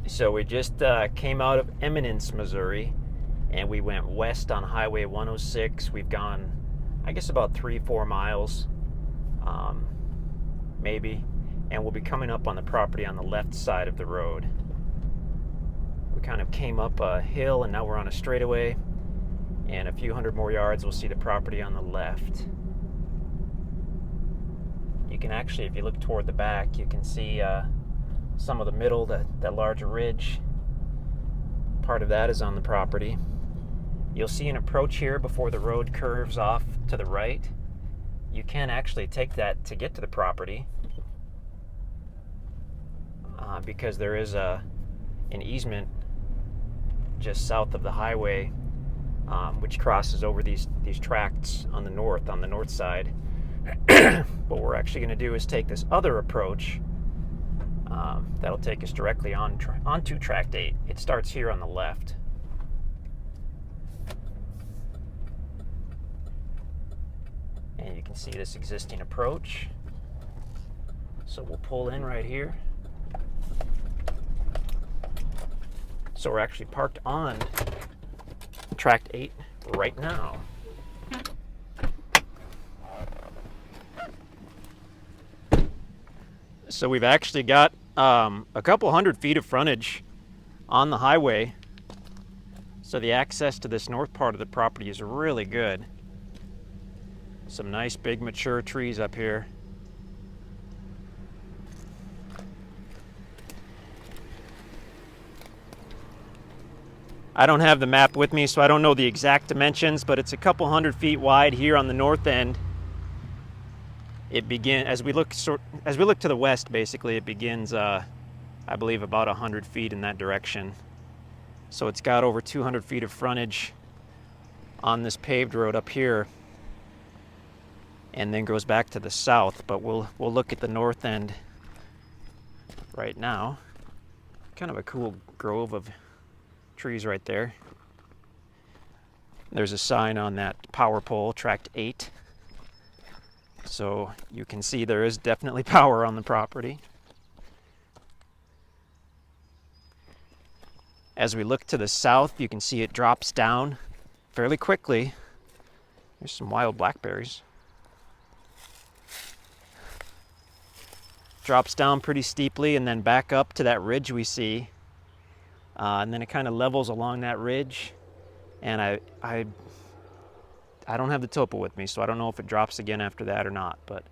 So we just came out of Eminence, Missouri, and we went west on Highway 106. We've gone, I guess, about 3-4 miles, um, maybe, and we'll be coming up on the property on the left side of the road. We kind of came up a hill, and now we're on a straightaway, and a few hundred more yards, we'll see the property on the left. You can actually, if you look toward the back, you can see some of the middle, that large ridge. Part of that is on the property. You'll see an approach here before the road curves off to the right. You can actually take that to get to the property because there is an easement just south of the highway, which crosses over these tracts on the north side. What we're actually going to do is take this other approach that'll take us directly onto Tract 8. It starts here on the left. And you can see this existing approach. So we'll pull in right here. So we're actually parked on Tract 8 right now. So we've actually got a couple hundred feet of frontage on the highway. So the access to this north part of the property is really good. Some nice big mature trees up here. I don't have the map with me, so I don't know the exact dimensions, but it's a couple hundred feet wide here on the north end. It begins as we look to the west. Basically, it begins, I believe, about 100 feet in that direction. So it's got over 200 feet of frontage on this paved road up here, and then goes back to the south. But we'll look at the north end right now. Kind of a cool grove of trees right there. There's a sign on that power pole, Tract 8. So you can see there is definitely power on the property. As we look to the south, you can see it drops down fairly quickly. There's some wild blackberries. Drops down pretty steeply and then back up to that ridge we see. And then it kind of levels along that ridge. And I don't have the topo with me, so I don't know if it drops again after that or not, but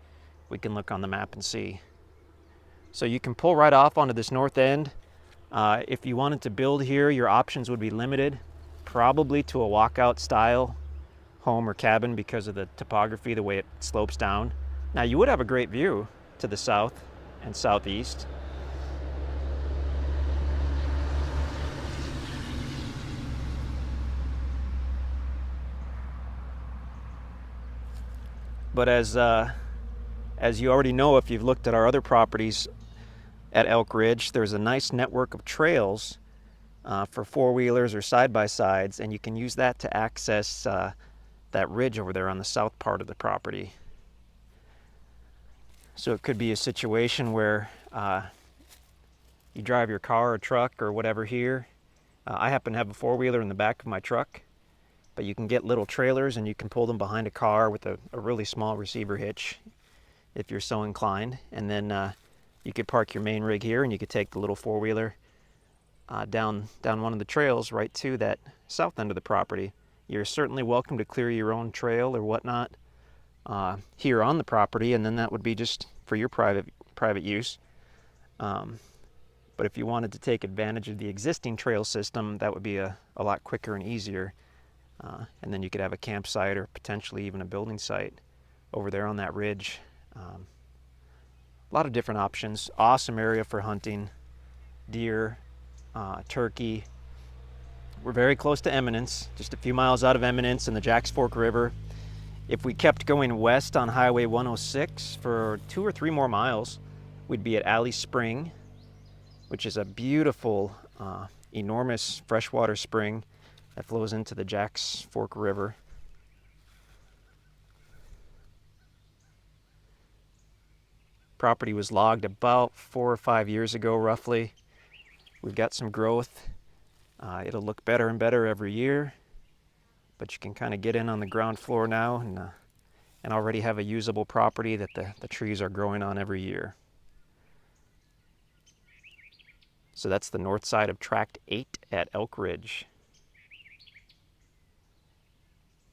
we can look on the map and see. So you can pull right off onto this north end. If you wanted to build here, your options would be limited, probably to a walkout style home or cabin because of the topography, the way it slopes down. Now you would have a great view to the south and southeast. But as you already know, if you've looked at our other properties at Elk Ridge, there's a nice network of trails for four-wheelers or side-by-sides, and you can use that to access that ridge over there on the south part of the property. So it could be a situation where you drive your car or truck or whatever here. I happen to have a four-wheeler in the back of my truck, but you can get little trailers and you can pull them behind a car with a really small receiver hitch if you're so inclined. And then you could park your main rig here and you could take the little four-wheeler down one of the trails right to that south end of the property. You're certainly welcome to clear your own trail or whatnot here on the property, and then that would be just for your private use. But if you wanted to take advantage of the existing trail system, that would be a lot quicker and easier. And then you could have a campsite or potentially even a building site over there on that ridge. A lot of different options. Awesome area for hunting, deer, turkey. We're very close to Eminence, just a few miles out of Eminence in the Jacks Fork River. If we kept going west on Highway 106 for 2 or 3 more miles, we'd be at Alley Spring, which is a beautiful, enormous freshwater spring that flows into the Jacks Fork River. Property was logged about 4 or 5 years ago, roughly. We've got some growth. It'll look better and better every year, but you can kind of get in on the ground floor now and already have a usable property that the trees are growing on every year. So that's the north side of Tract 8 at Elk Ridge.